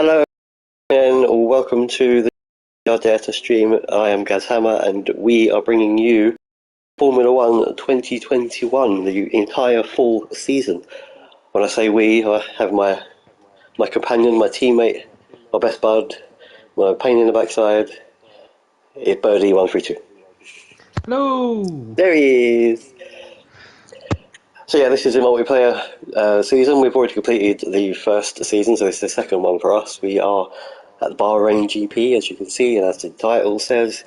Hello and welcome to the Dare to Stream. I am Gaz Hammer and we are bringing you Formula One 2021, the entire full season. When I say we, I have my companion, my teammate, my best bud, my pain in the backside, Birdie132. Hello! There he is! So yeah, this is a multiplayer season. We've already completed the first season, so this is the second one for us. We are at the Bahrain GP, as you can see, and as the title says.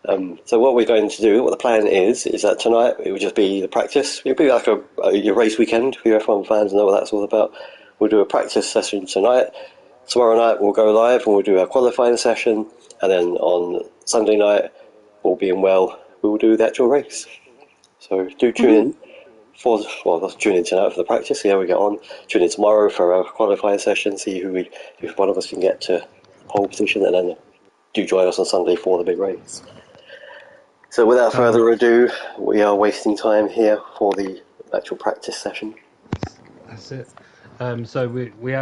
So what we're going to do, what the plan is that tonight it will just be the practice. It'll be like a race weekend for you F1 fans, know what that's all about. We'll do a practice session tonight. Tomorrow night we'll go live and we'll do a qualifying session, and then on Sunday night, all being well, we will do the actual race. So do tune in. Let's tune in tonight for the practice, see how we get on. Tune in tomorrow for our qualifying session, see if one of us can get to pole position, and then do join us on Sunday for the big race. So without further ado, we are wasting time here for the actual practice session. That's it. So we're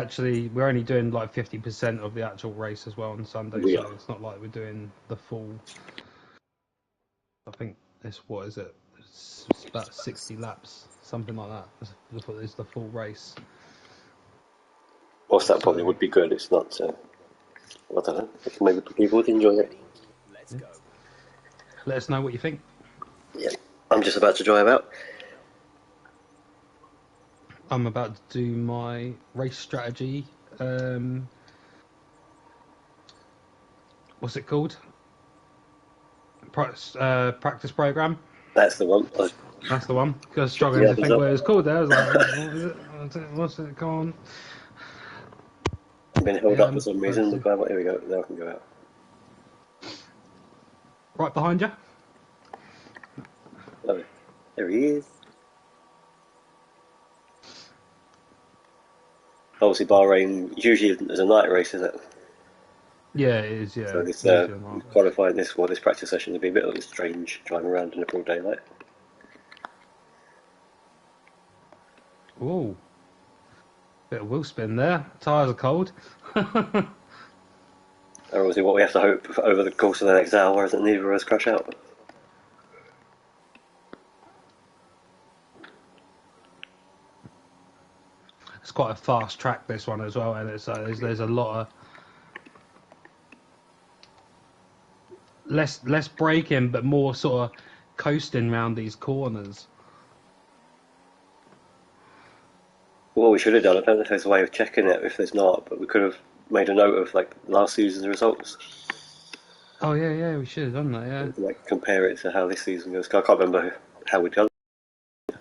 only doing like 50% of the actual race as well on Sunday, so it's not like we're doing the full. I think it's It's about 60 laps, something like that. It's the full race. Whilst that probably would be good, it's not. I don't know. Maybe people would enjoy it. Yeah. Let us know what you think. Yeah, I'm just about to drive out. I'm about to do my race strategy. What's it called? Practice program. That's the one. That's the one. I was struggling to think what it was called there. I was like, what is it? What's it called? I've been held up for some reason. Here we go. Now I can go out. Right behind you. Oh, there he is. Obviously, Bahrain usually is a night race, isn't it? Yeah, it is. Yeah. So this qualifying this practice session would be a bit strange driving around in the broad daylight. Ooh, bit of wheel spin there. Tyres are cold. Or obviously, what we have to hope over the course of the next hour is that neither of us crash out. It's quite a fast track, this one as well, and there's a lot of less braking, but more sort of coasting around these corners. Well, we should have done. I don't know if there's a way of checking it. If there's not, but we could have made a note of like last season's results. Oh yeah, we should have done that. Yeah. Like compare it to how this season goes. I can't remember how we'd done. I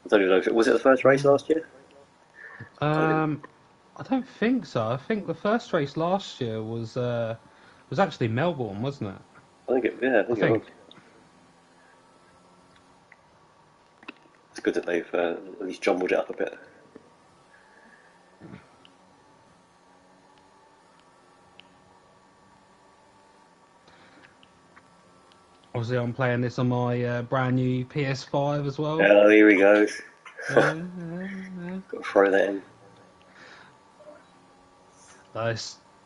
don't even know if was it the first race last year. I don't think so. I think the first race last year was actually Melbourne, wasn't it? I think it was. It's good that they've at least jumbled it up a bit. Obviously, I'm playing this on my brand new PS5 as well. Oh, here he goes. Got to throw that in.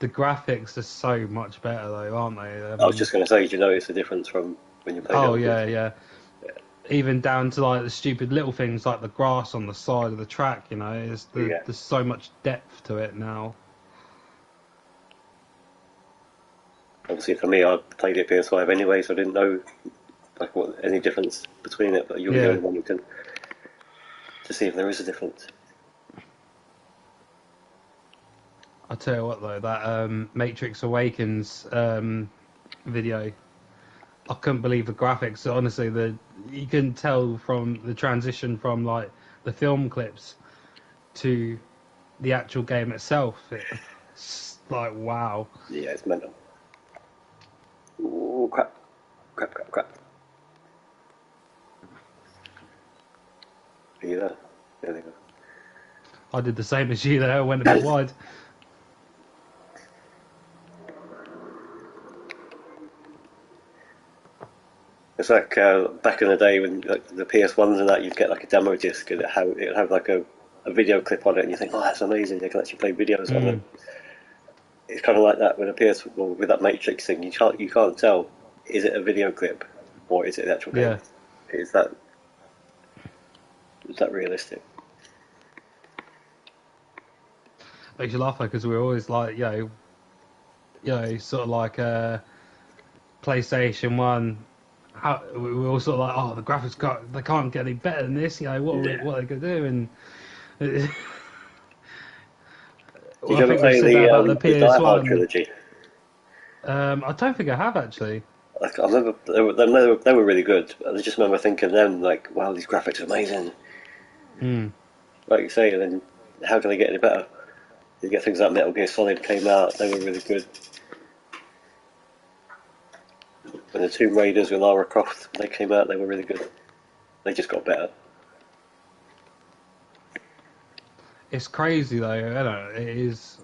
The graphics are so much better though, aren't they? I was just going to say, did you notice the difference from when you played it? Oh yeah. Even down to like the stupid little things like the grass on the side of the track, there's so much depth to it now. Obviously for me, I played it PS5 anyway, so I didn't know like any difference between it, but you're the only one who can to see if there is a difference. I'll tell you what though, that Matrix Awakens video, I couldn't believe the graphics. Honestly, you can tell from the transition from like the film clips to the actual game itself. It's like wow. Yeah, it's mental. Ooh, crap. Are you there? There they go. I did the same as you there. I went a bit wide. It's like back in the day when like, the PS1s and that, you'd get like a demo disc and it'd have like a a video clip on it, and you think, oh, that's amazing. They can actually play videos on Mm. it. It's kind of like that with a PS, well, with that Matrix thing. You can't tell, is it a video clip or is it the actual game? Yeah, Is that is that realistic? makes you laugh because we're always like, sort of like PlayStation One. How we were all sort of like, oh, the graphics they can't get any better than this. Yeah. What are they gonna do? And Did well, you I ever think we've play said that about the the Die PS Hard One. trilogy? I don't think I have actually. I remember they were really good. I just remember thinking then, like, wow, these graphics are amazing. Mm. Like you say, and then how can they get any better? You get things like Metal Gear Solid came out, they were really good. When the Tomb Raiders with Lara Croft they came out, they were really good. They just got better. It's crazy though. I don't know. It is.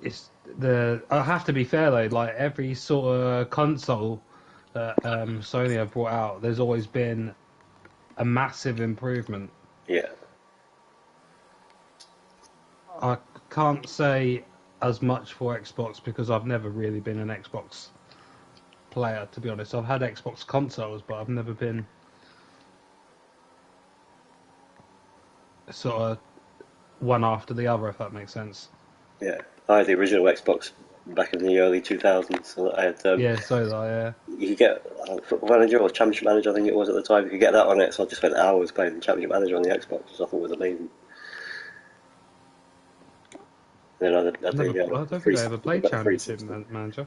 It's the. I have to be fair though. Like every sort of console that Sony have brought out, there's always been a massive improvement. Yeah, I can't say as much for Xbox because I've never really been an Xbox player, to be honest. I've had Xbox consoles, but I've never been sort of one after the other, if that makes sense. yeah. I had the original Xbox back in the early 2000s. So I had Yeah, so that, yeah. you could get Football Manager or Championship Manager, I think it was at the time. You could get that on it, so I just spent hours playing Championship Manager on the Xbox, which I thought was amazing. Then I don't think I ever 360, played got the Championship 360. Manager.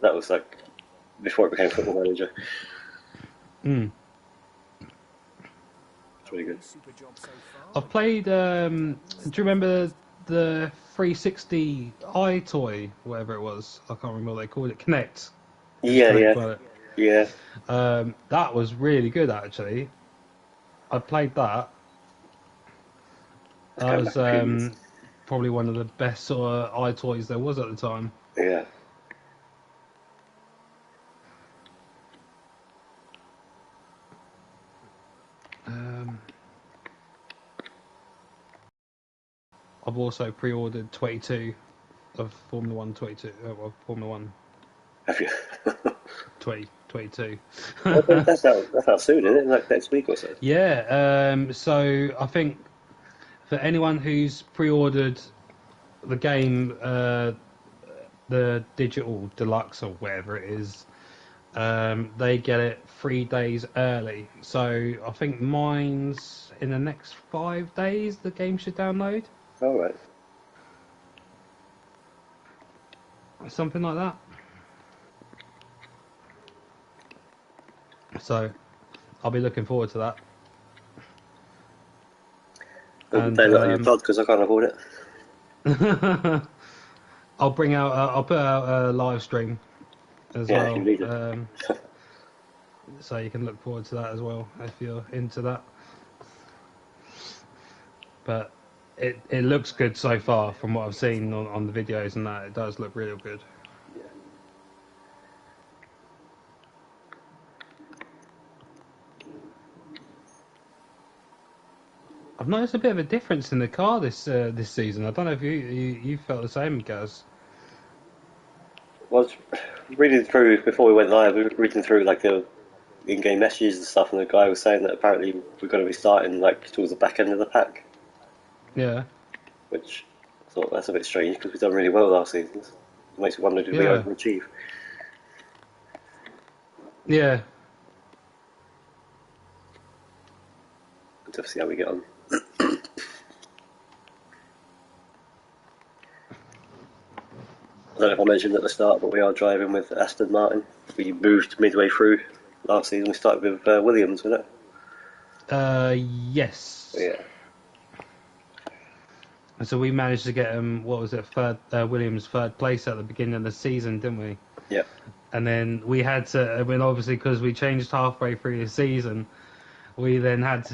That was like before it became Football Manager. Mm. It's really good. I've played. Do you remember the 360 iToy, whatever it was? I can't remember what they called it. Connect. It was Yeah, Connect, yeah, wasn't yeah. it? That was really good, actually. I played that. That's That going was back a few years. probably one of the best sort of iToys there was at the time. Yeah. Um, I've also pre-ordered 22 of Formula One 22. Well, Formula One Have you? 2022. That's out soon, isn't it? Like next week or so. Yeah. So I think for anyone who's pre-ordered the game, the digital deluxe or whatever it is, they get it 3 days early. So I think mine's in the next 5 days. The game should download, All right. something like that. So I'll be looking forward to that. Don't And play that on your pod because I can't afford it. I'll bring out. I'll put out a live stream as Yeah, if you well. need it. So you can look forward to that as well if you're into that. But it looks good so far from what I've seen on the videos and that. It does look real good. I've noticed a bit of a difference in the car this season. I don't know if you felt the same, Gaz. Well, I was reading through before we went live. We were reading through like the in-game messages and stuff, and the guy was saying that apparently we're going to be starting like towards the back end of the pack, Yeah, which I thought that's a bit strange because we've done really well last season. It makes me wonder, did we yeah, overachieve? yeah. We'll have to see how we get on. I don't know if I mentioned at the start, but we are driving with Aston Martin. We moved midway through last season. We started with Williams, wasn't Yes. it? Yeah. And so we managed to get what was it, Williams third place at the beginning of the season, didn't we? Yeah. And then we had to, I mean, obviously because we changed halfway through the season, we then had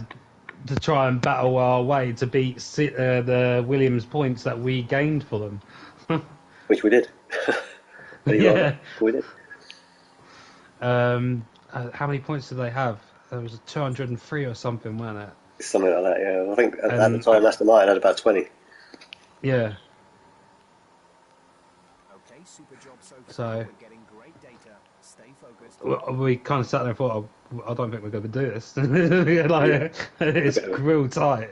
to try and battle our way to beat the Williams points that we gained for them. Which we did. Yeah. We did. How many points do they have? there was a 203 or something, wasn't it? Something like that, yeah. I think at the And time Aston Martin had about 20. yeah, Okay, super job so far. so We're getting great data. Stay focused. we kind of sat there and thought, oh, I don't think we're going to do this. Like, it's Okay. real tight.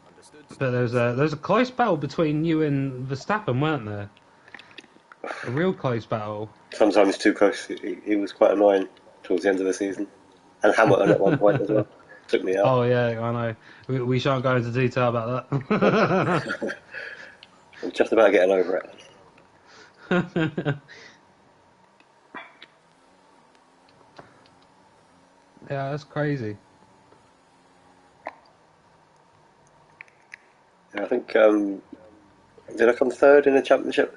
Understood. But there was a close battle between you and Verstappen, weren't there? A real close battle. Sometimes too close. He was quite annoying towards the end of the season. And Hamilton at one point as well. Took me out. Oh yeah, I know. We shan't go into detail about that. I'm just about getting over it. Yeah, that's crazy. Yeah, I think, did I come third in the championship?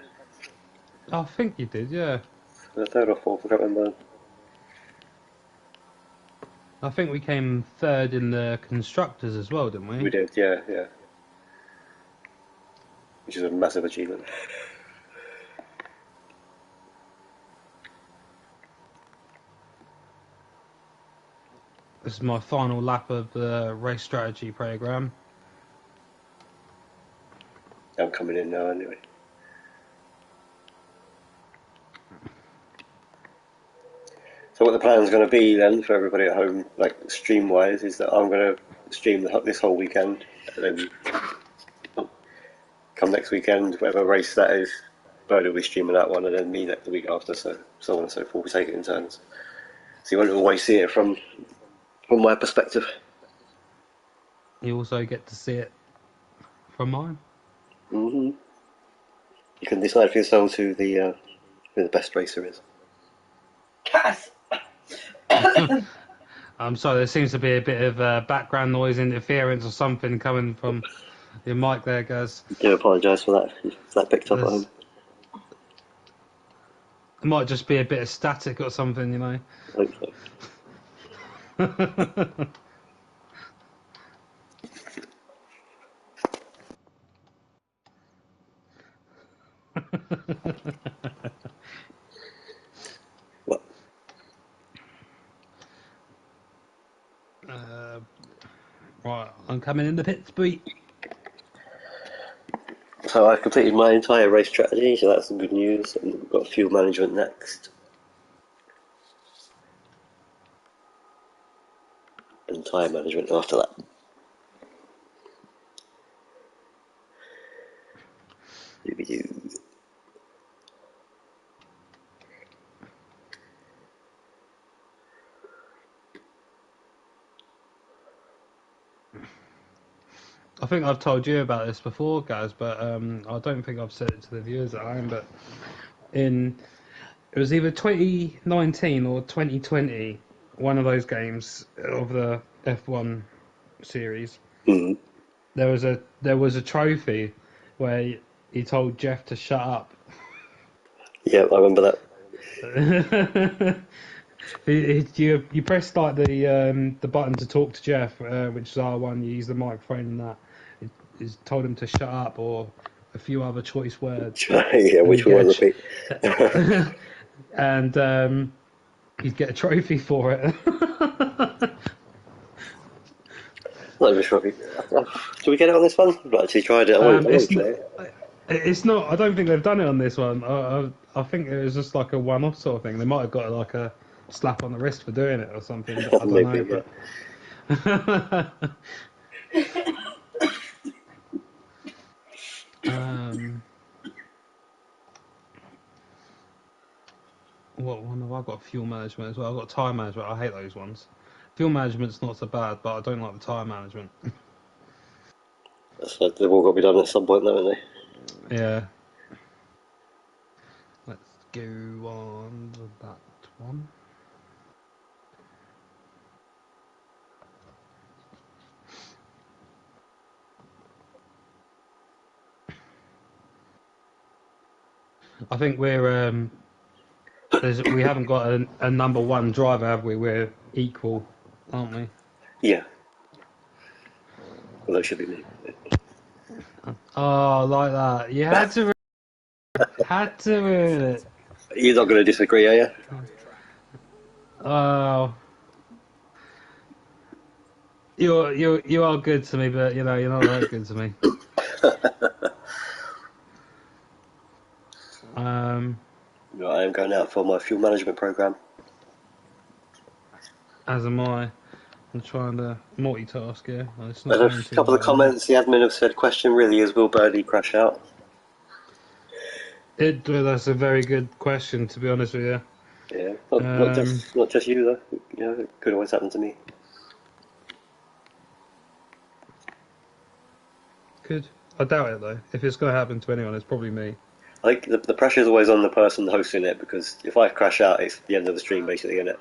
I think you did, yeah. Third or fourth, I can't remember. I think we came third in the constructors as well, didn't We we? did, yeah, yeah. Which is a massive achievement. This is my final lap of the race strategy program. I'm coming in now anyway. So what the plan's going to be then for everybody at home, like stream-wise, is that I'm going to stream this whole weekend, and then come next weekend, whatever race that is, Bird will be streaming that one, and then me the week after, so on and so forth. We take it in turns. So you won't always see it from my perspective. You also get to see it from mine. You can decide for yourselves who the best racer is. I'm sorry, there seems to be a bit of background noise interference or something coming from your mic there, guys. I do apologise for that, if that picked up at home. It might just be a bit of static or something, you know. I hope so. What? Right, I'm coming in the pits, boy. So I've completed my entire race strategy, so that's some good news. And we've got fuel management next. And tyre management after that. Doo-be-doo. I think I've told you about this before, guys, but I don't think I've said it to the viewers at home. But it was either 2019 or 2020, one of those games of the F1 series. Mm. There was a trophy where he told Jeff to shut up. Yeah, I remember that. You pressed like the button to talk to Jeff, which is R1. You use the microphone and that. It told him to shut up or a few other choice words. Yeah, And which we won't repeat. and he'd get a trophy for it. Not even sure. Do we get it on this one? I've not actually tried it. I won't It's try not. it. It's not. I don't think they've done it on this one. I think it was just like a one-off sort of thing. They might have got like a slap on the wrist for doing it or something. But I don't Maybe, know. yeah. But what one have I got? Fuel management as well. I've got tyre management. I hate those ones. Fuel management's not so bad, but I don't like the tyre management. So they've all got to be done at some point, haven't they? Yeah. Let's go on to that one. I think we haven't got a number one driver, have we? We're equal, aren't we? Yeah. Well, that should be me. Oh, like that. You had to ruin it. You're not going to disagree, are you? Oh, you are good to me, but you know you're not that good to me. I am going out for my fuel management program. As am I. I'm trying to multitask here. It's not There's going a too couple of well. comments. The admin have said, "Question really is, will Birdie crash out?" That's a very good question, to be honest with you. Yeah, not just you though. You know, it could always happen to me. I doubt it though. If it's going to happen to anyone, it's probably me. I think the pressure is always on the person hosting it because if I crash out, it's the end of the stream basically, isn't it?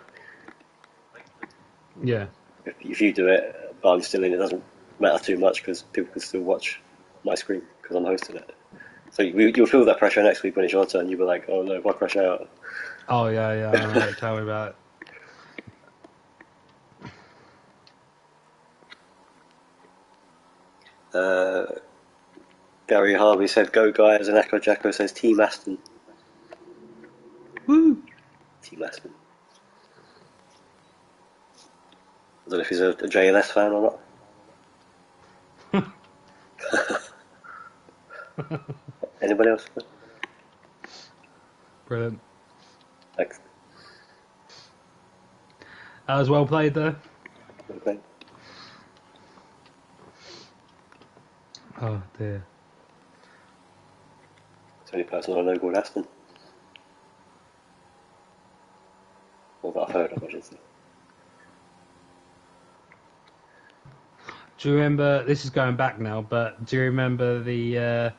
Yeah. If you do it, but I'm still in, it doesn't matter too much because people can still watch my screen because I'm hosting it. So you'll feel that pressure next week when it's your turn. You'll be like, "Oh no, if I crash out." Oh yeah, yeah. I know. Tell me about Uh, Gary Harvey said, "Go guys," and Echo Jacko says, "Team Aston." it. Woo! Team Aston. I don't know if he's a JLS fan or not. Anybody else? Brilliant. Thanks. That was well played though. Okay. Oh dear. It's the only person I know called Aston. Or that I've heard of, I should say. Do you remember? This is going back now, but do you remember the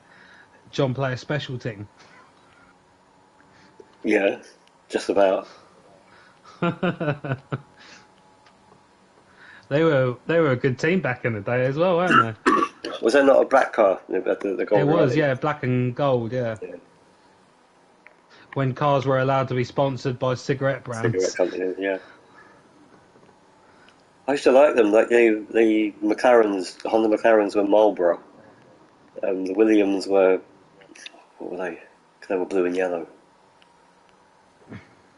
John Player special thing? Yeah, just about. They were a good team back in the day as well, weren't Was there not a black car? The they? It gold was, rally? yeah, black and gold, yeah. Yeah. When cars were allowed to be sponsored by cigarette Cigarette brands. company, yeah. I used to like them. Like the McLarens, the Honda McLarens were Marlboro. The Williams were, what were they? They were blue and yellow.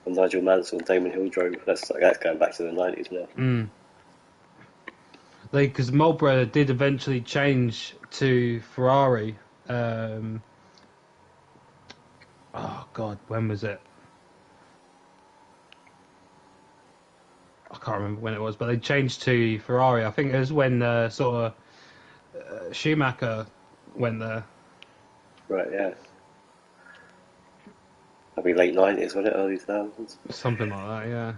And Nigel Mansell and Damon Hill drove. That's going back to the 90s now. Mm. Because Marlboro did eventually change to Ferrari. Oh God, when was it? I can't remember when it was, but they changed to Ferrari. I think it was when sort of Schumacher went there. Right, yeah. That'd be late 90s, wasn't it? Early 2000s. Something like that, yeah.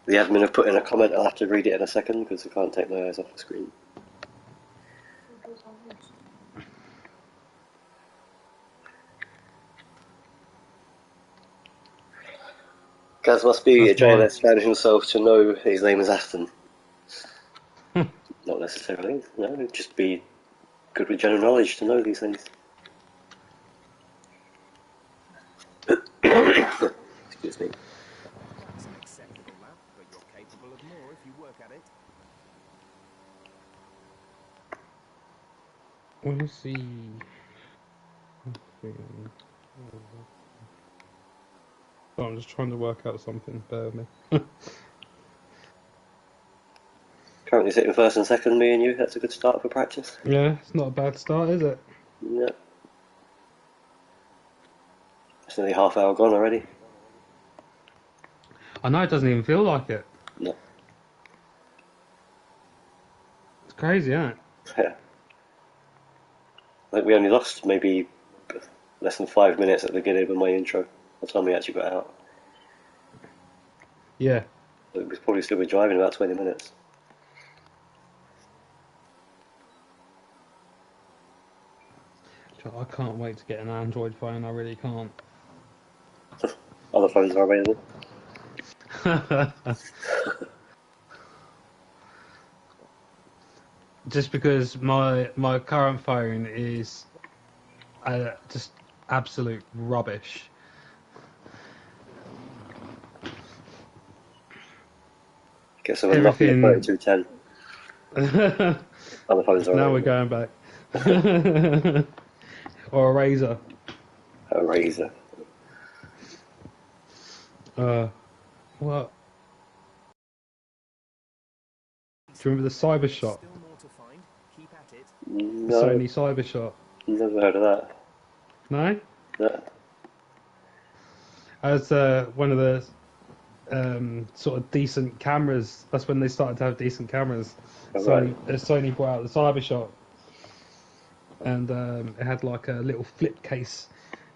The admin have put in a comment. I'll have to read it in a second because I can't take my eyes off the screen. Gaz must be a That's mine. JLS fan himself to know his name is Aston. Not necessarily, no, just be good with general knowledge to know these things. Excuse me. That's an acceptable lap, but you're capable of more if you work at it. Let me see. Oh, I'm just trying to work out something. Bear with me. Currently sitting first and second, me and you. That's a good start for practice. Yeah, it's not a bad start, is it? Yeah. It's nearly half hour gone already. I know it doesn't even feel like it. No. It's crazy, isn't it? Yeah. I think we only lost maybe less than 5 minutes at the beginning of my intro. By the time we actually got out. Yeah. We'd probably still be driving about 20 minutes. I can't wait to get an Android phone. I really can't. Other phones are available. Just because my current phone is just absolute rubbish. Guess we're knocking at everything. 3210. Other phones are Now we're already going back. Or a razor. a razor. What? Do you remember the cyber shot? Still more to find. Keep at it. The No, Sony cyber shot? never heard of that. No? No. As one of the sort of decent cameras. That's when they started to have decent cameras. Oh, right. Sony brought out the cyber shot, and it had like a little flip case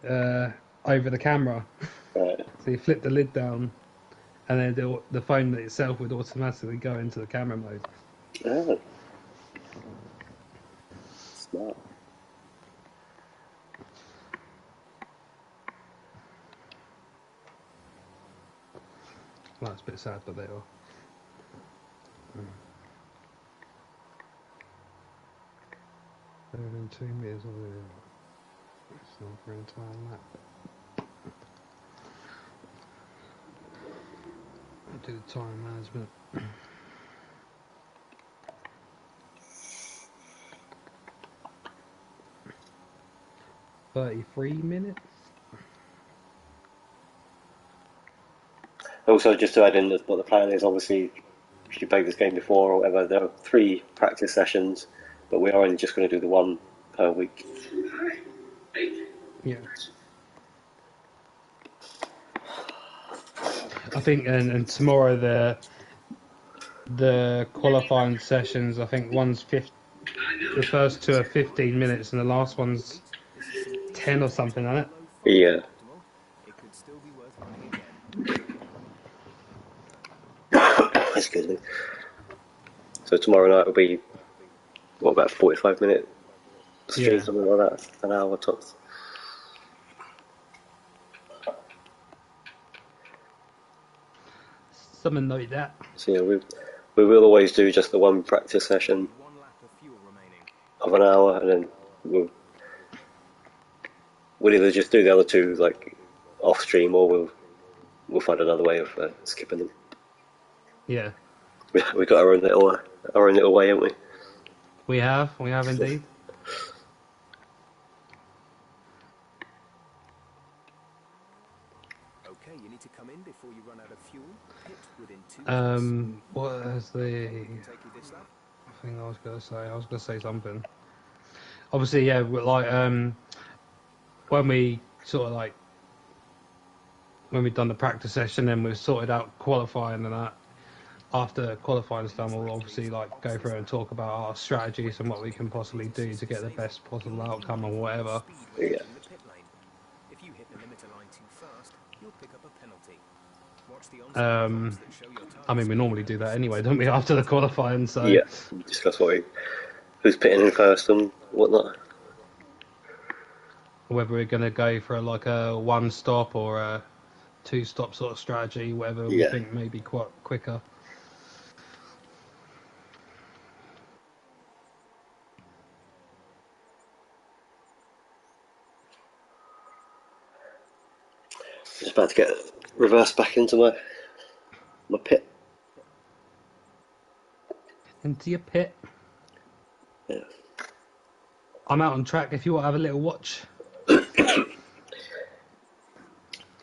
over the camera. Right. So you flip the lid down, and then the phone itself would automatically go into the camera mode. Oh. Smart. Well, it's a bit sad, but they are. 2 meters of it. It's not for entire lap. Do the time management. 33 minutes. Also, just to add in what the plan is, obviously, if you played this game before or whatever, there are 3 practice sessions, but we are only just going to do the 1 per week. Yeah. I think, and tomorrow the qualifying sessions. I think the first 2 are 15 minutes, and the last one's 10 or something, isn't it? Yeah. It could still be worth running again. Excuse me. So tomorrow night will be, what, about 45-minute stream, Yeah. something like that, an hour tops. Something like that. So yeah, we will always do just the 1 practice session 1 lap of fuel remaining. of an hour, and then we'll either just do the other 2 like off stream, or we'll find another way of skipping them. Yeah. We got our own little way, haven't we? We have indeed. Okay, you need to come in before you run out of fuel. Pit within 2 What is the Take you this lap. thing I was gonna say? I was gonna say something. Obviously, yeah, like when we sort of like when we've done the practice session and we've sorted out qualifying and that. After qualifying's done, we'll obviously like go through and talk about our strategies and what we can possibly do to get the best possible outcome or whatever. Yeah. If you hit the limiter line too fast, you'll pick up a penalty. Watch the that show your I mean, we normally do that anyway, don't we? After the qualifying, so Yeah. Discuss who's pitting in first and whatnot. whether we're going to go for like a 1 stop or a 2 stop sort of strategy, whatever we Yeah. think may be quite quicker. Just about to get reversed back into my pit. Into your pit. Yeah. I'm out on track if you want to have a little watch.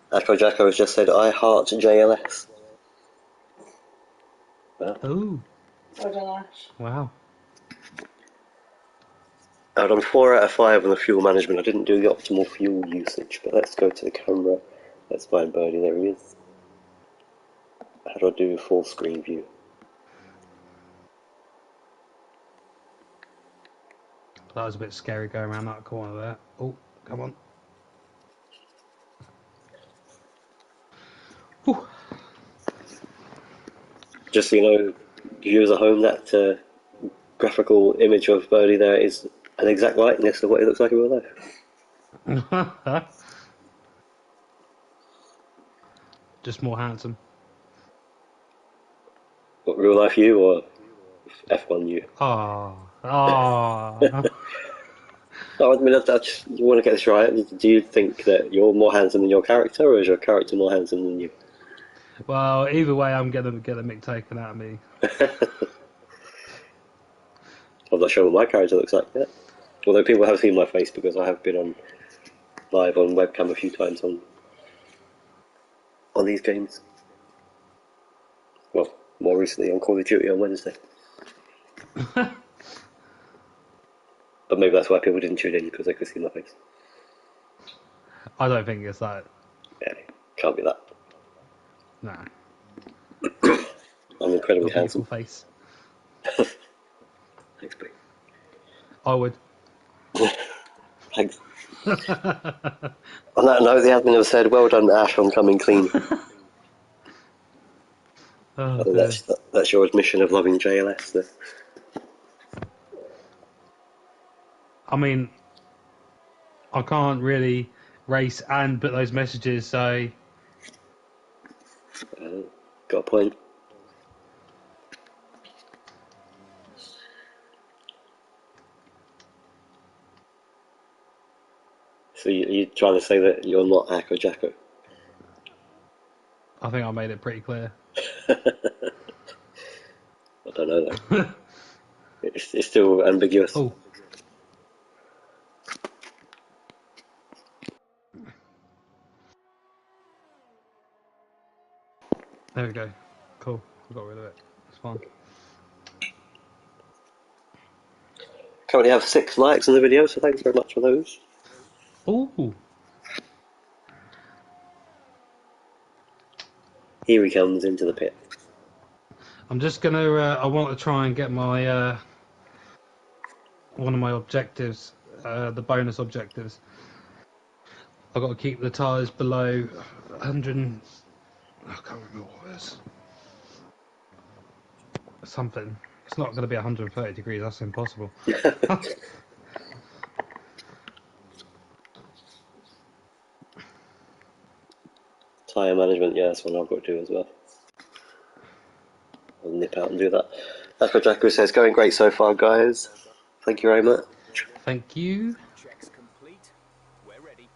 Afro Jacko has just said, I heart JLS. Well, Oh, Well done, Ash. wow. I've done 4 out of 5 on the fuel management. I didn't do the optimal fuel usage, but let's go to the camera. Let's find Birdie. There he is. How do I do a full screen view? That was a bit scary going around that corner there. Oh, come on. Whew. Just so you know, viewers at home, that graphical image of Birdie there is an exact likeness of what he looks like in real life. Just more handsome. What, real life you or F1 you? Oh. No, I mean, you want to get this right. Do you think that you're more handsome than your character, or is your character more handsome than you? Well, either way, I'm gonna get the mick taken out of me. I'm not sure what my character looks like yet. Although people have seen my face because I have been on live on webcam a few times on these games. Well, more recently on Call of Duty on Wednesday. But maybe that's why people didn't tune in, because they could see my face. I don't think it's that. Yeah, can't be that. Nah. I'm incredibly Your beautiful handsome. face. Thanks, mate. I would. Thanks. On that note, the admin have said, well done, Ash, on coming clean. Oh, I think dear. that's your admission of loving JLS there. I mean, I can't really race and put those messages, so Got a point. So you're trying to say that you're not Akko Jacko? I think I made it pretty clear. I don't know though. It's still ambiguous. Oh. There we go. Cool. I got rid of it. It's fine. Currently have 6 likes on the video, so thanks very much for those. Ooh. Here he comes into the pit. I'm just gonna. I want to try and get my one of my objectives, the bonus objectives. I've got to keep the tyres below 100. I can't remember what it is. Something. It's not going to be 130 degrees. That's impossible. Tyre management, yeah, that's one I've got to do as well. I'll nip out and do that. Akko Jacko says, going great so far, guys. Thank you very much. Thank you. Checks complete. We're ready.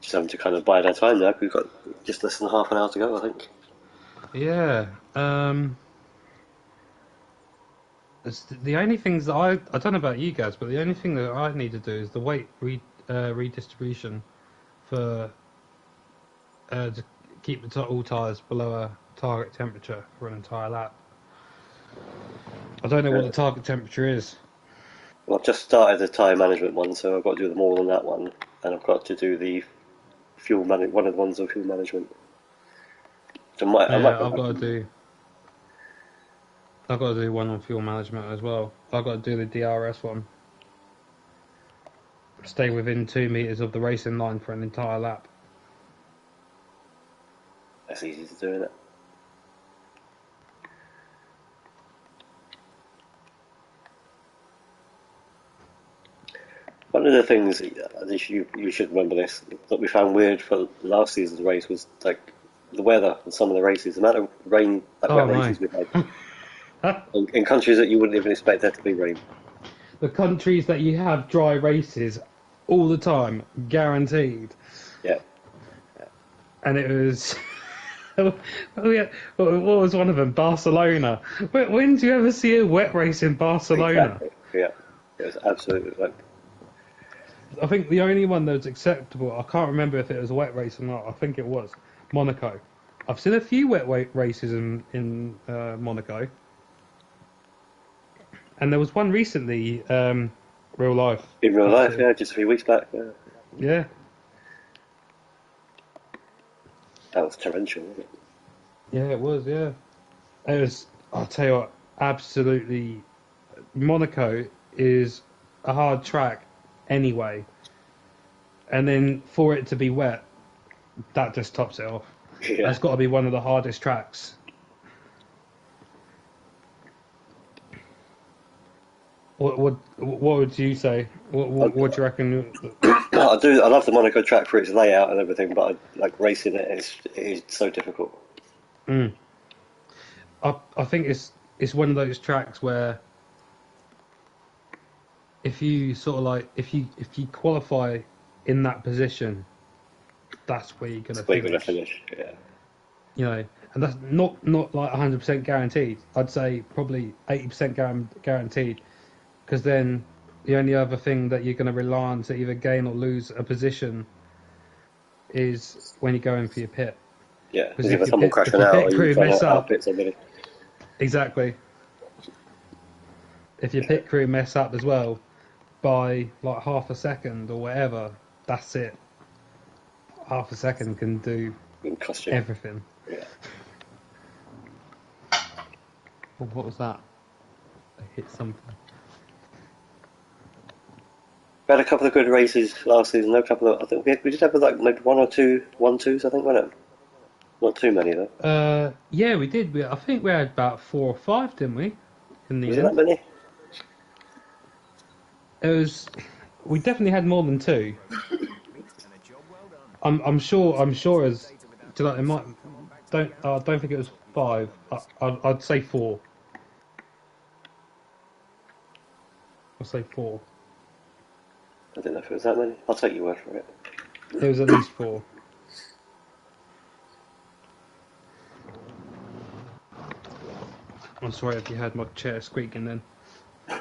Just having to kind of bide our time now. We've got just less than half an hour to go, I think. Yeah. It's the only things that I don't know about you guys, but the only thing that I need to do is the weight redistribution for to keep all tyres below a target temperature for an entire lap. I don't know what the target temperature is. Well, I've just started the tyre management one, so I've got to do them all on that one, and I've got to do the one of the ones on fuel management. So I've got to do one on fuel management as well. I've got to do the DRS one. Stay within 2 meters of the racing line for an entire lap. That's easy to do, isn't it? One of the things that you should remember this that we found weird for last season's race was like the weather and some of the races, the amount of rain, wet races we had in countries that you wouldn't even expect there to be rain. The countries that you have dry races all the time, guaranteed. Yeah. And it was. What was one of them? Barcelona. When do you ever see a wet race in Barcelona? Exactly. Yeah. It was absolutely like. I think the only one that was acceptable, I can't remember if it was a wet race or not, I think it was Monaco. I've seen a few wet races in Monaco. And there was one recently, real life. In real life, yeah, just a few weeks back. Yeah. Yeah. That was torrential, wasn't it? Yeah, it was, yeah. It was, I'll tell you what, absolutely. Monaco is a hard track anyway. And then for it to be wet, that just tops it off. Yeah. That's got to be one of the hardest tracks. What would you say? What do you reckon? I do. I love the Monaco track for its layout and everything, but like racing it is so difficult. I think it's one of those tracks where if you sort of like if you qualify in that position, that's where you're That's gonna where you're going to finish. finish. Yeah. You know, and that's not like 100% guaranteed. I'd say probably 80% guaranteed, because then the only other thing that you're going to rely on to either gain or lose a position is when you're going for your pit. Yeah, Because because either someone if crashing your out pit or you crew trying mess to up, outpit somebody. exactly. If your pit crew mess up as well by like half a second or whatever, that's it. Half a second can do It can cost you. everything. Yeah. Oh, what was that? I hit something. We had a couple of good races last season. A couple of, I think we did have like maybe one or two 1-2s. I think, wasn't it? Not too many though. Yeah, we did. I think we had about 4 or 5, didn't we? In the Was it that end, many? it was. We definitely had more than 2. And a job well done. I'm sure. As do you know, it might. Don't. I don't think it was 5. I'd say 4. I'll say 4. I don't know if it was that many. I'll take your word for it. It was at least 4. I'm sorry if you heard my chair squeaking then. Is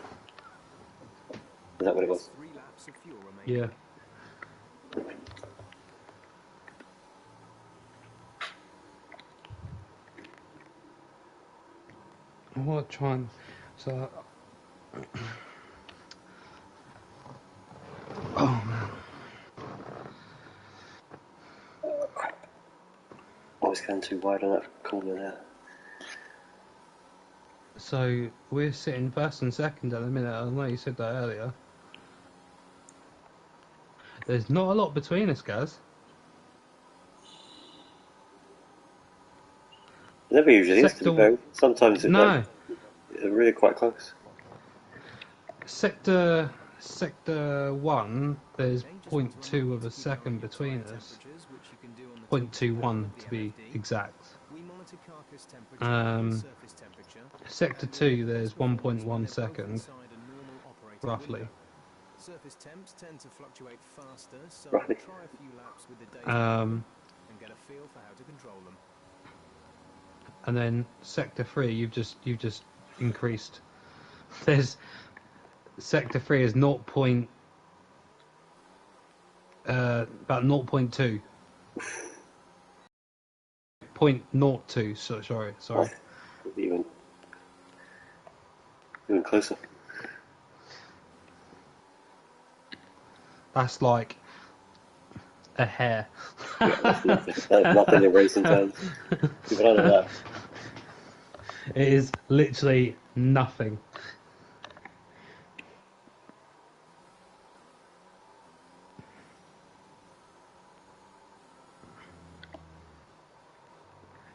that what it was? 3 laps of fuel remaining. Yeah. I want to try and. So. Oh man. I was going too wide on that corner there. So we're sitting first and second at the minute. I know you said that earlier. There's not a lot between us, guys. It never usually is, to be fair. Sometimes it's like No, really quite close. sector 1. There's 0.2 of a second between us. 0.21 to be exact. We monitor carcass temperature and surface temperature. Sector 2, there's 1.1 second, Inside a normal operating roughly. window. Surface temps tend to fluctuate faster, so Roughly. try a few laps with the data Um, and get a feel for how to control them. and then sector 3, you've just increased. There's sector 3 is 0. About 0.2. 0.02. So sorry. Even closer. That's like a hair. Yeah, that's nothing. That's nothing in racing terms. People don't know that. It is literally nothing.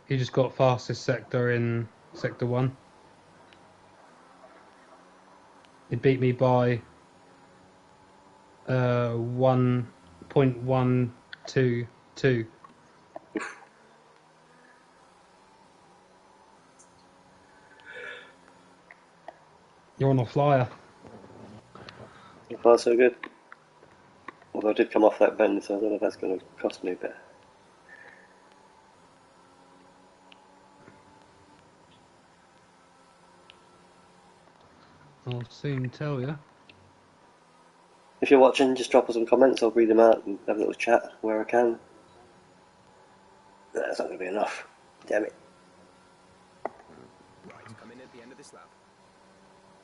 You just got fastest sector in sector 1. It beat me by 1.122. You're on a flyer. So far, so good. Although I did come off that bend, so I don't know if that's going to cost me a bit. I'll soon tell you. If you're watching, just drop us some comments. I'll read them out and have a little chat where I can. That's not going to be enough. Damn it. Right, come in at the end of this lap.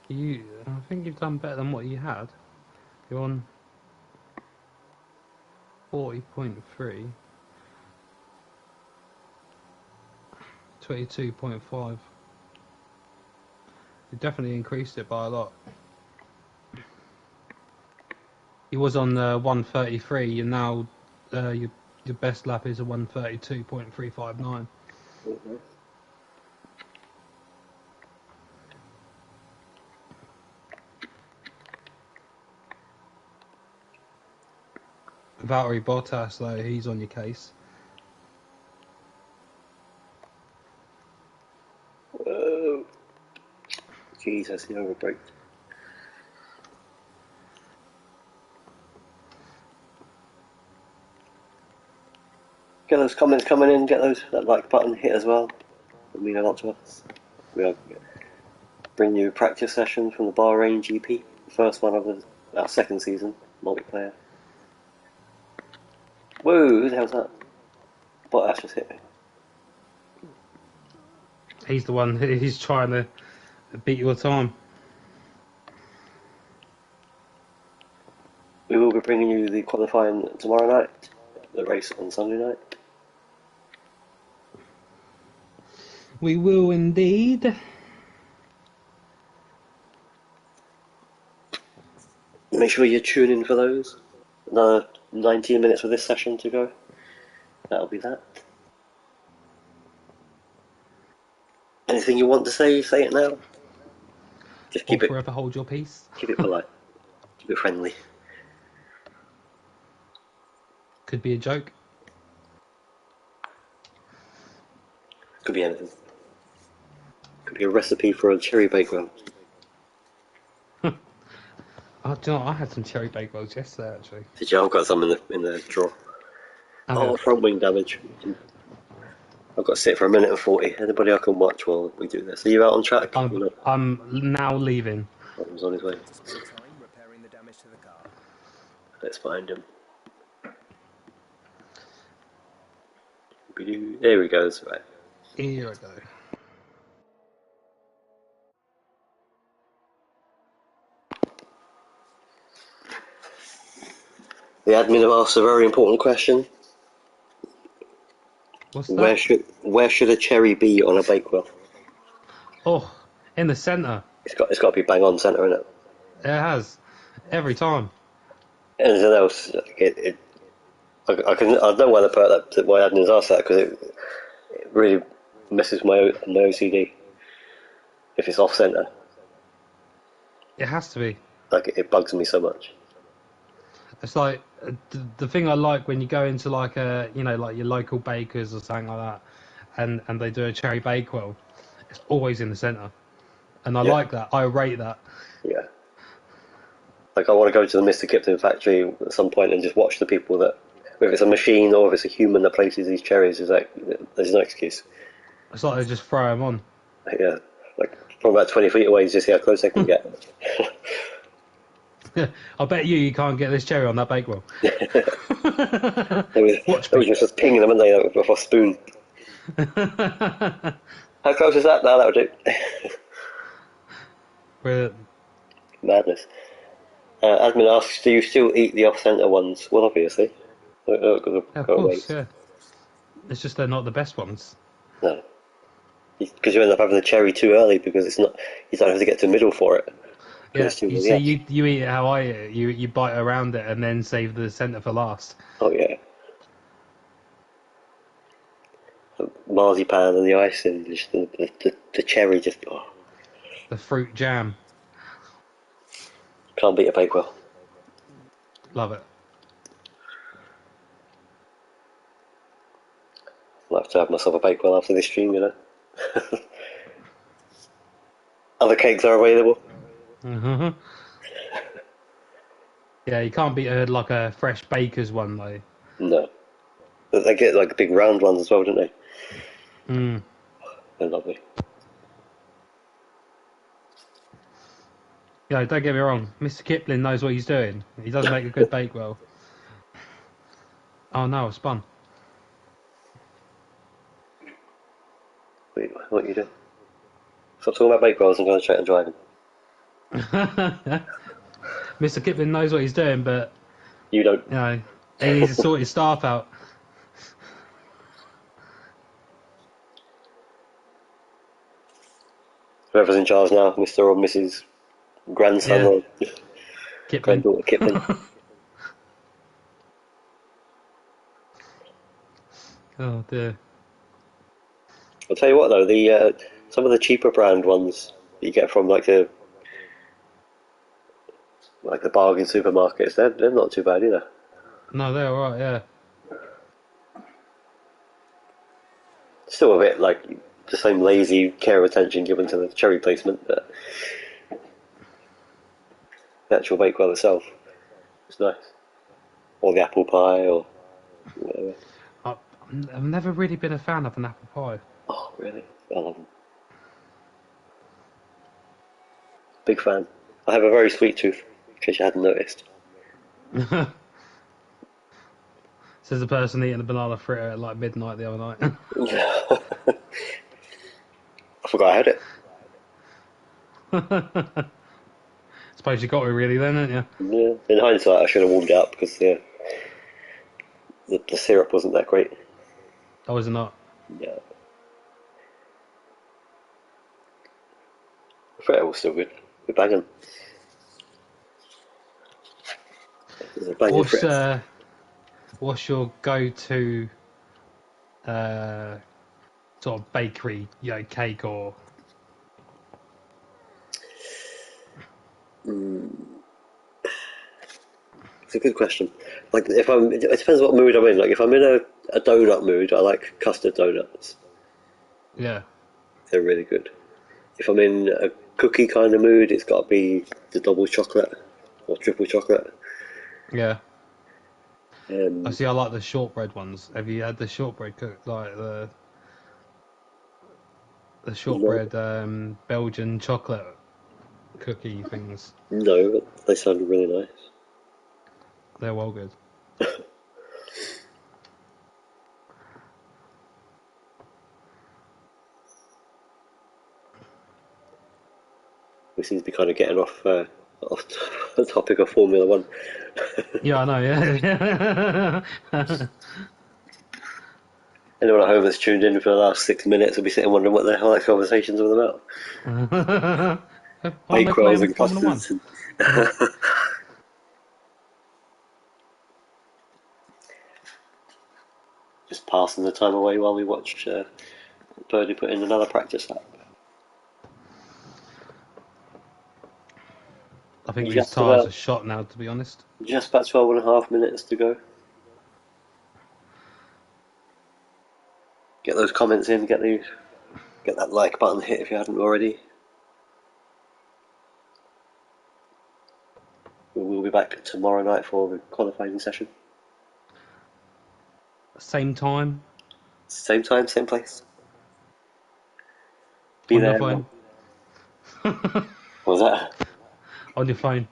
I think you've done better than what you had. You're on 40.3. 22.5. You definitely increased it by a lot. He was on 133. You're now your best lap is a 132.359. Mm-hmm. Valtteri Bottas though, he's on your case. Whoa. Jesus, he overbraked. Get those comments coming in. Get that like button hit as well. It mean a lot to us. We are bring you a practice session from the Bahrain GP, first one of our second season multiplayer. Whoa, who the hell's that? Bottas just hit me. He's the one who's trying to beat your time. We will be bringing you the qualifying tomorrow night, the race on Sunday night. We will indeed. Make sure you tune in for those. Another 19 minutes of this session to go. That'll be that. Anything you want to say it now. Just keep Or it forever hold your peace. keep it polite. Keep it friendly. Could be a joke. Could be anything. Could be a recipe for a cherry bakewell. Oh, do you know what? I had some cherry baked rolls yesterday, actually. Did you? I've got some in the drawer. Oh, front wing damage. I've got to sit for 1:40. Anybody I can watch while we do this? Are you out on track? I'm now leaving. He's on his way. To spend time repairing the damage to the car. Let's find him. There he goes. Right. Here I go. The admin have asked a very important question. What's that? Where should a cherry be on a bakewell? Oh, in the centre. It's got to be bang on centre, isn't it? It has. Every time. Anything else? I don't know why they put that. Why admins asked that, because it really messes my OCD. If it's off centre, It has to be. like it bugs me so much. It's like the thing I like when you go into like like your local bakers or something like that, and they do a cherry bakewell. It's always in the centre, and I like that. I rate that. Yeah. Like I want to go to the Mr. Kipton factory at some point and just watch the people that, if it's a machine or if it's a human that places these cherries, is like there's no excuse. It's like they just throw them on. Yeah. Like from about 20 feet away, you just see how close they can get. I bet you can't get this cherry on that bakewell. They were just pinging them, and they with a spoon. How close is that? No, that would do. Brilliant. Madness. Admin asks, do you still eat the off-centre ones? Well, obviously. Of course, yeah. It's just they're not the best ones. No. Because you end up having the cherry too early because it's not. You don't have to get to middle for it. Yeah, you eat it how I eat it. You bite around it and then save the centre for last. Oh yeah. The marzipan and the icing, just the cherry, just The fruit jam. can't beat a bakewell. Love it. I'll have to have myself a bakewell after this stream, you know. Other cakes are available. Mm-hmm. Yeah, you can't beat like a fresh baker's one though. No. But they get like big round ones as well, don't they? Mm. They're lovely. Yeah, don't get me wrong. Mr. Kipling knows what he's doing. He does make a good bakewell. Oh no, I spun. Wait, what are you doing? Stop talking about bakewells and going straight and driving. Mr. Kipling knows what he's doing, but You don't. He needs to sort his staff out. Whoever's in charge now, Mr. or Mrs. Grandson or Kipling. granddaughter Kipling. Oh dear. I'll tell you what though, the some of the cheaper brand ones that you get from like the bargain supermarkets, they're not too bad either. No, they're alright, yeah. Still a bit like the same lazy care attention given to the cherry placement, but the actual bakewell itself is nice. Or the apple pie or whatever. I've never really been a fan of an apple pie. Oh, really? I love them. Big fan. I have a very sweet tooth, in case you hadn't noticed. Says the person eating a banana fritter at like midnight the other night. I forgot I had it. Suppose you got it really then, didn't you? Yeah. In hindsight, I should have warmed it up because the syrup wasn't that great. Oh, is it not? Yeah. The fritter was still good. We're banging. It was a banging What's fritter. uh, what's your go-to uh, sort of bakery, cake or? It's a good question. Like, it depends what mood I'm in. Like, if I'm in a donut mood, I like custard donuts. Yeah, They're really good. If I'm in a cookie kind of mood, it's got to be the double chocolate or triple chocolate. yeah. I Um, see. I like the shortbread ones. Have you had the shortbread like the no, shortbread Belgian chocolate cookie things? no, but they sound really nice. They're well good. We seem to be kind of getting off the topic of Formula One. Yeah, I know. Yeah. Anyone at home that's tuned in for the last 6 minutes will be sitting wondering what the hell that conversation's all about. Aren't they Bakewells playing and Formula One? custards. And just passing the time away while we watched Birdie put in another practice lap. I think these Just tyres are about, shot now, to be honest. just about 12.5 minutes to go. Get those comments in, get that like button hit if you hadn't already. We'll be back tomorrow night for the qualifying session. Same time Same time, same place. Be on your there. phone. What was that? On your phone.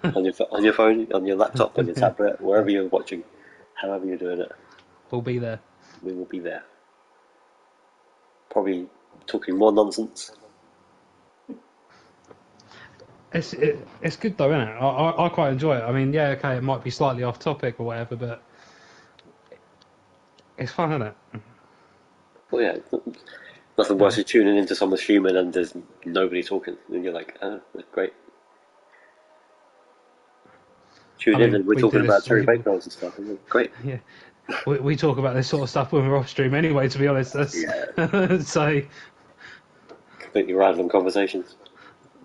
On your phone, on your laptop, on your tablet, wherever you're watching, however you're doing it, We'll be there. we will be there. Probably talking more nonsense. It's good though, isn't it? I quite enjoy it. I mean, yeah, okay, it might be slightly off topic or whatever, but it's fun, isn't it? Well, yeah, nothing worse Yeah. than tuning into someone's human and there's nobody talking, and you're like, oh, that's great. I Tune in mean, and we're we do talking about this. Terry Bakewells and stuff. And great. Yeah, we talk about this sort of stuff when we're off stream anyway. To be honest, Yeah, so completely random conversations.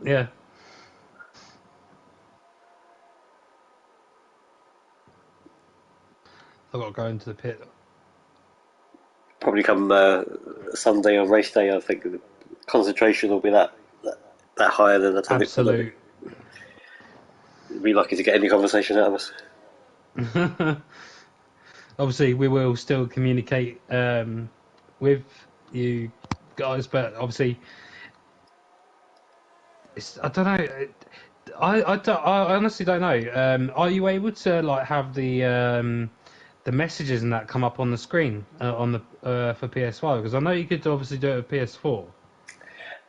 yeah. I've got to go into the pit. Probably come Sunday on race day, I think the concentration will be that higher than I think. Absolute. We'd be lucky to get any conversation out of us. Obviously, we will still communicate with you guys, but obviously, I don't know. I honestly don't know. Are you able to like have the messages and that come up on the screen on the for PS5? Because I know you could obviously do it with PS4.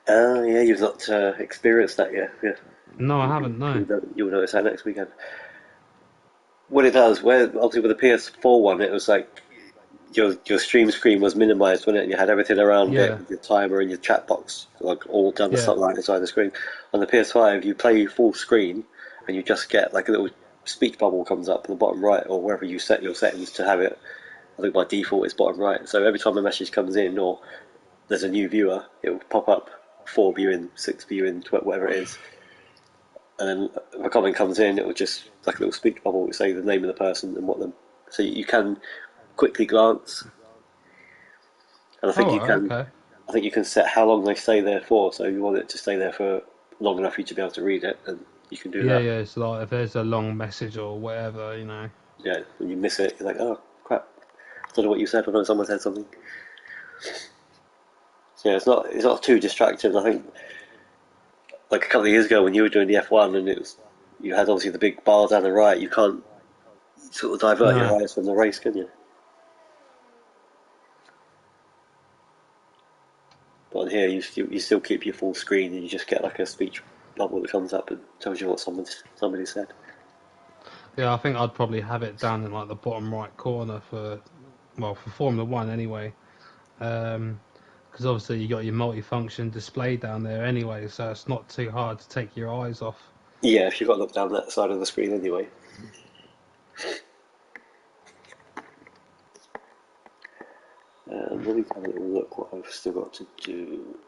Yeah, you've not experienced that yet. Yeah, No, I haven't. No. you'll notice that next weekend. What it does, where obviously with the PS4 one, it was like your stream screen was minimised, wasn't it? And you had everything around it, Yeah. with your timer and your chat box, like all done Yeah. right inside the screen. On the PS5, you play full screen, and you just get like a little speech bubble comes up in the bottom right, or wherever you set your settings to have it. I think by default it's bottom right. So every time a message comes in, or there's a new viewer, it will pop up 4 viewing, 6 viewing, whatever it is. And then if a comment comes in, it will just like a little speech bubble will say the name of the person and what them. So you can quickly glance, and Oh, right, okay. I think you can set how long they stay there for. So you want it to stay there for long enough for you to be able to read it, and you can do Yeah, that. yeah. It's like if there's a long message or whatever, you know. Yeah, when you miss it, you're like, oh crap. don't know what you said. I know someone said something. So yeah, it's not too distracting. I think like a couple of years ago when you were doing the F1 and you had obviously the big bar down the right. You can't sort of divert No. your eyes from the race, can you? But on here, you still keep your full screen and you just get like a speech bubble that comes up and tells you what somebody said. Yeah, I think I'd probably have it down in like the bottom right corner for Formula One anyway. Because obviously you got your multifunction display down there anyway, so it's not too hard to take your eyes off. Yeah, if you've got to look down that side of the screen anyway. Let me have a little look what I've still got to do.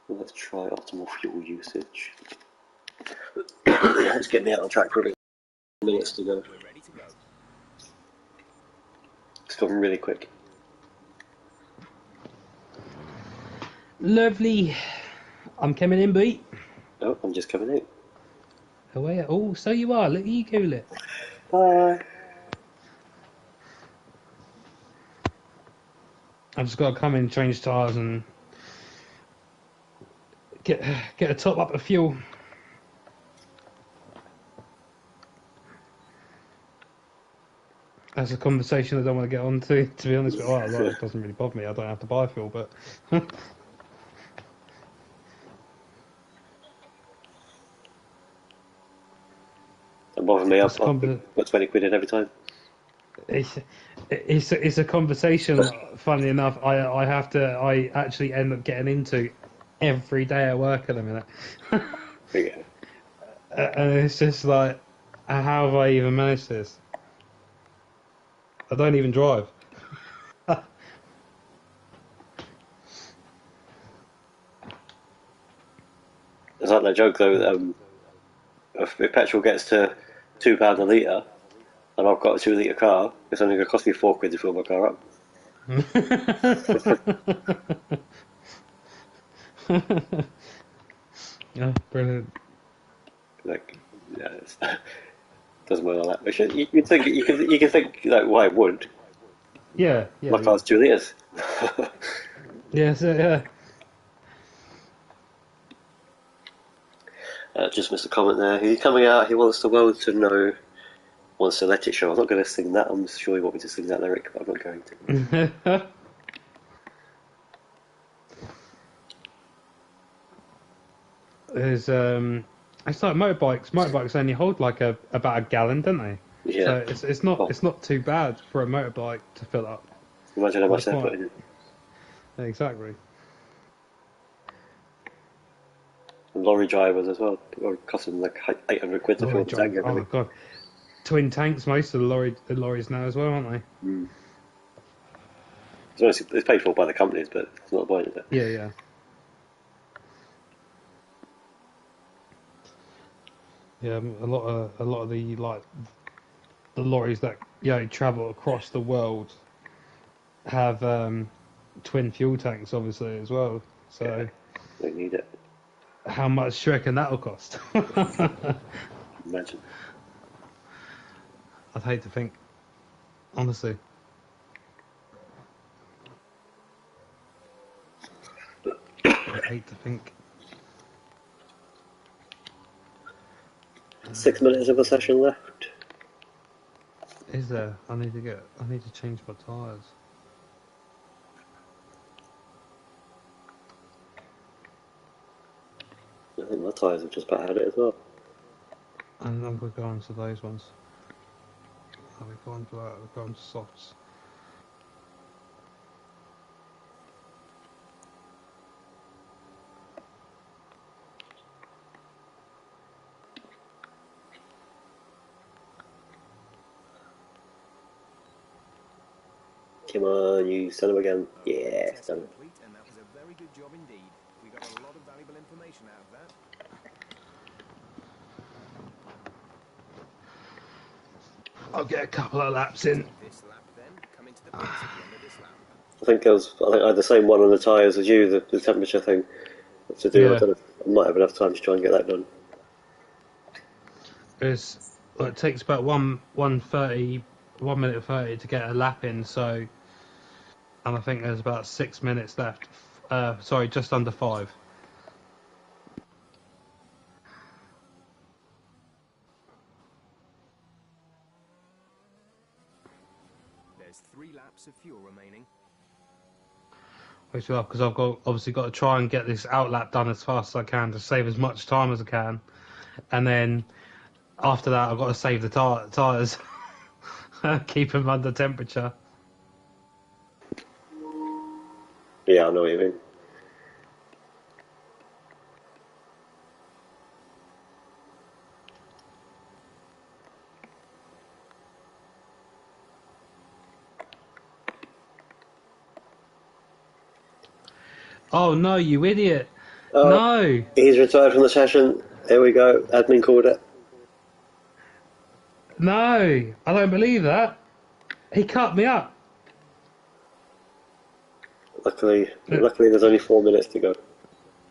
Let's try optimal fuel usage. Let's get me out on track for a bit. Minutes to go. We're ready to go. It's gone really quick. Lovely. I'm coming in, beat. Oh, I'm just coming out. Away. Oh, so you are. Look at you cool it. Bye. I've just got to come in, change tyres, and get a top up of fuel. That's a conversation I don't want to get on to be honest. Well, it doesn't really bother me. I don't have to buy fuel, but Don't bother me. I'll put 20 quid in every time. it's a conversation. Funnily enough, I actually end up getting into every day at work at the minute. Yeah. And it's just like, how have I even managed this? I don't even drive. It's like that joke though. If petrol gets to £2 a litre, and I've got a 2 litre car, it's only going to cost me £4 to fill my car up. Yeah, brilliant. Like, yeah, it doesn't work like that. But you'd think you can think like, why it would? Yeah. My car's 2 litres. Yeah, so, yeah. Just missed a comment there. He's coming out. He wants the world to know. Wants to let it show. I'm not going to sing that. I'm sure you want me to sing that lyric, but I'm not going to. There's it's like motorbikes. Motorbikes only hold like about a gallon, don't they? Yeah. So it's not too bad for a motorbike to fill up. Imagine how much they're putting in. Exactly. And lorry drivers as well. It costs them like £800 to fill the tank every week. God. Twin tanks, most of the lorries now as well, aren't they? Mm. It's paid for by the companies, but it's not the point, is it? Yeah. Yeah, a lot of the the lorries that travel across the world have twin fuel tanks, obviously, as well. So Yeah, they need it. how much do you reckon that'll cost? Imagine. I'd hate to think, honestly. I'd hate to think. 6 minutes of a session left. Is there? I need to change my tyres. I think my tyres have just about had it as well. And I'm going to go on to those ones. We're going to softs. Come on, you son of a gun. Yeah, Test done it. complete, and that was a very good job indeed. We got a lot of valuable information out of that. I'll get a couple of laps in. This lap then, come into the pits at the end of this lap. I think I had the same one on the tyres as you, the temperature thing to do. Yeah. I don't know if I might have enough time to try and get that done. It takes about 130 1 minute 30 to get a lap in. So, and I think there's about 6 minutes left. Sorry, just under 5. There's 3 laps of fuel remaining. Which is because I've obviously got to try and get this outlap done as fast as I can to save as much time as I can, and then after that I've got to save the tyres, keep them under temperature. Yeah, I know what you mean. Oh no, you idiot! Oh, No, he's retired from the session. Here we go. Admin called it. no, I don't believe that. He cut me up. Luckily, there's only 4 minutes to go.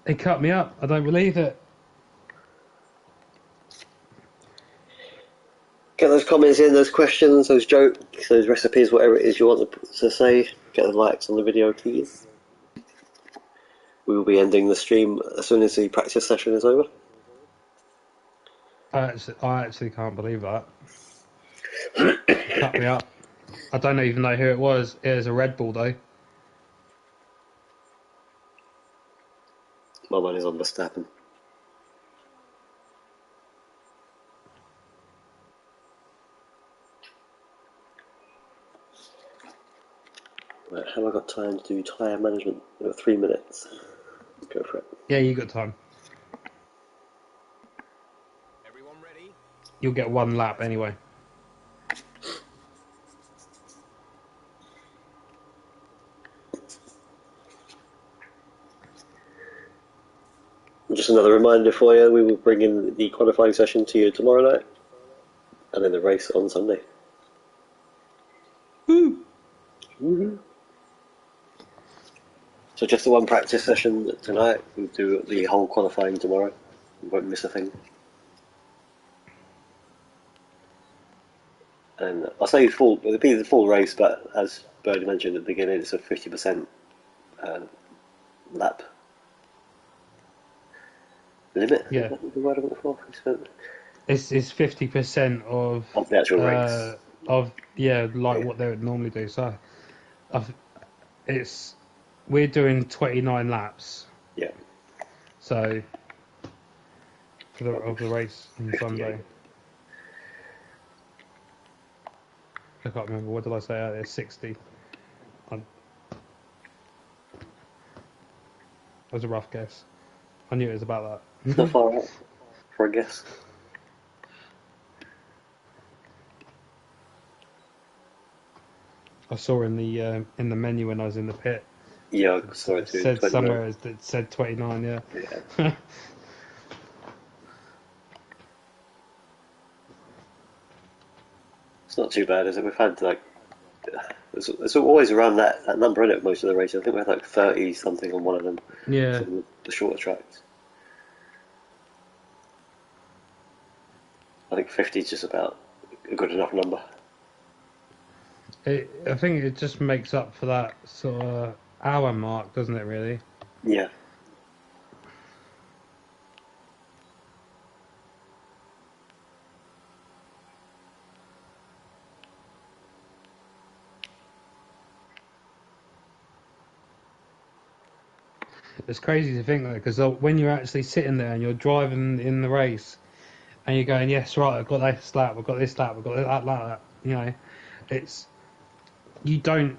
He cut me up. I don't believe it. Get those comments in, those questions, those jokes, those recipes, whatever it is you want to say. Get the likes on the video, please. We will be ending the stream as soon as the practice session is over. I actually can't believe that. Cut me up. I don't even know who it was. It was a Red Bull though. My money's on Verstappen. Right, have I got time to do tyre management? I've got 3 minutes. Go for it. Yeah, you got time. Everyone ready? You'll get 1 lap anyway. Just another reminder for you, we will bring in the qualifying session to you tomorrow night, and then the race on Sunday. Woo! Woo-hoo. So just the one practice session tonight. We'll do the whole qualifying tomorrow. We won't miss a thing. And I'll say it'll be the full race, but as Bernie mentioned at the beginning, it's a 50% lap limit. Yeah. Is that the word I'm looking for? It's 50% of the actual race. Like what they would normally do. So, we're doing 29 laps. Yeah. So of the race on Sunday. I can't remember, what did I say earlier? 60. That was a rough guess. I knew it was about that. Not far out, for a guess. I saw in the menu when I was in the pit. Yeah, I saw it too. Said 29. somewhere it said 29. Yeah. Yeah. It's not too bad, is it? We've had it's always around that number in it most of the races. I think we had 30 something on one of them. Yeah. The shorter tracks. I think 50 is just about a good enough number. I think it just makes up for that sort of hour mark, doesn't it? Really? Yeah. It's crazy to think that, because when you're actually sitting there and you're driving in the race, and you're going, yes, right, I've got this lap, I've got this lap, I've got that lap, you know, you don't,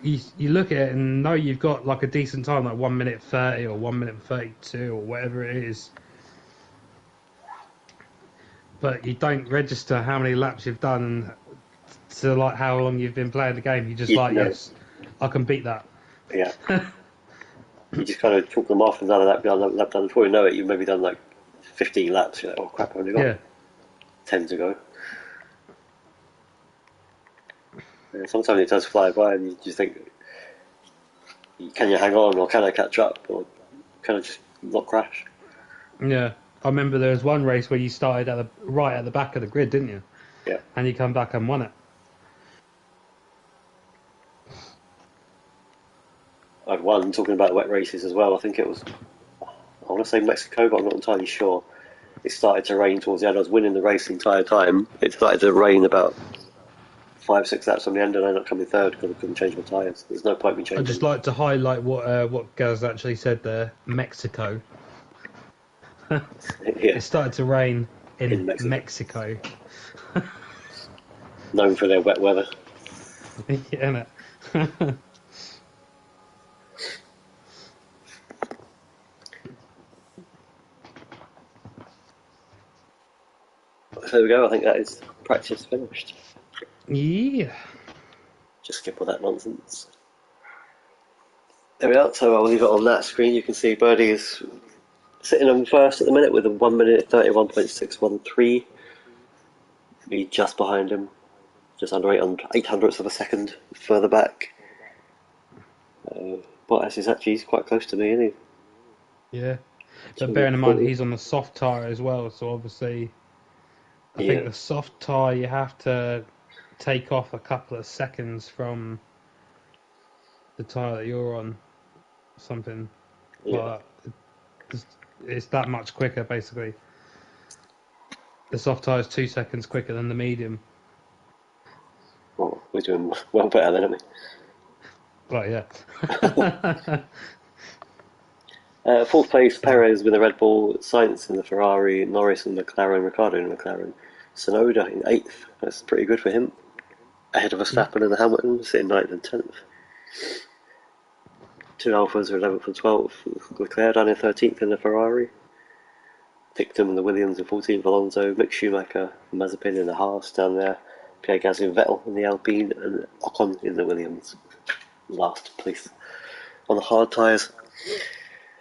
you look at it and know you've got like a decent time, like 1 minute 30 or 1 minute 32 or whatever it is, but you don't register how many laps you've done to like how long you've been playing the game. You just yes, I can beat that. Yeah. You just kind of chalk them off and done a lap done. Before you know it, you've maybe done 15 laps. You're like, oh crap, I've only got 10 to go. Yeah, sometimes it does fly by and you just think, can you hang on, or can I catch up, or can I just not crash? Yeah, I remember there was one race where you started right at the back of the grid, didn't you? Yeah. And you come back and won it. 1, talking about wet races as well. I think it was, I want to say Mexico, but I'm not entirely sure. It started to rain towards the end. I was winning the race the entire time. It started to rain about 5-6 laps on the end, and I ended up coming third because I couldn't change my tyres. There's no point in me I'd changing. just like to highlight what Gaz actually said there. Mexico. Yeah, It started to rain in Mexico. Mexico. Known for their wet weather. Yeah, innit? So there we go. I think that is practice finished. Yeah. Just skip all that nonsense. There we are. So I'll leave it on that screen. You can see Birdie is sitting on first at the minute with a 1 minute 31.613. Me just behind him, just under 8 hundredths of a second further back. Bottas is actually quite close to me, isn't he? Yeah. But bearing in mind he's on the soft tyre as well, so obviously I think the soft tyre you have to take off a couple of seconds from the tyre that you're on. Something like that. It's that much quicker, basically. The soft tyre is 2 seconds quicker than the medium. Well, we're doing well better than, aren't we? Right, yeah. Fourth place, Perez with the Red Bull, Sainz in the Ferrari, Norris in the McLaren, Ricciardo in the McLaren, Sonoda in 8th. That's pretty good for him. Ahead of Verstappen and Hamilton, sitting 9th and 10th. 2 Alphas are 11th and 12th. Leclerc down in 13th in the Ferrari. Victim in the Williams in 14th, Alonso, Mick Schumacher, Mazepin in the Haas down there, Pierre Gasly and Vettel in the Alpine, and Ocon in the Williams. Last place on the hard tyres.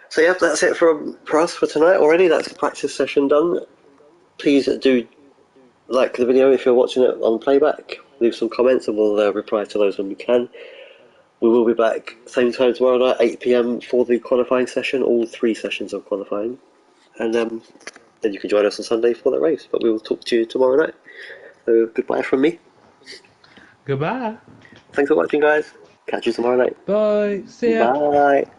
So yeah, that's it for us for tonight already. That's the practice session done. Please do like the video if you're watching it on playback. Leave some comments and we'll reply to those when we can. We will be back same time tomorrow night, 8 PM for the qualifying session, all 3 sessions of qualifying. And then you can join us on Sunday for the race. But we will talk to you tomorrow night. So goodbye from me. Goodbye. Thanks for watching, guys. Catch you tomorrow night. Bye. See ya. Bye.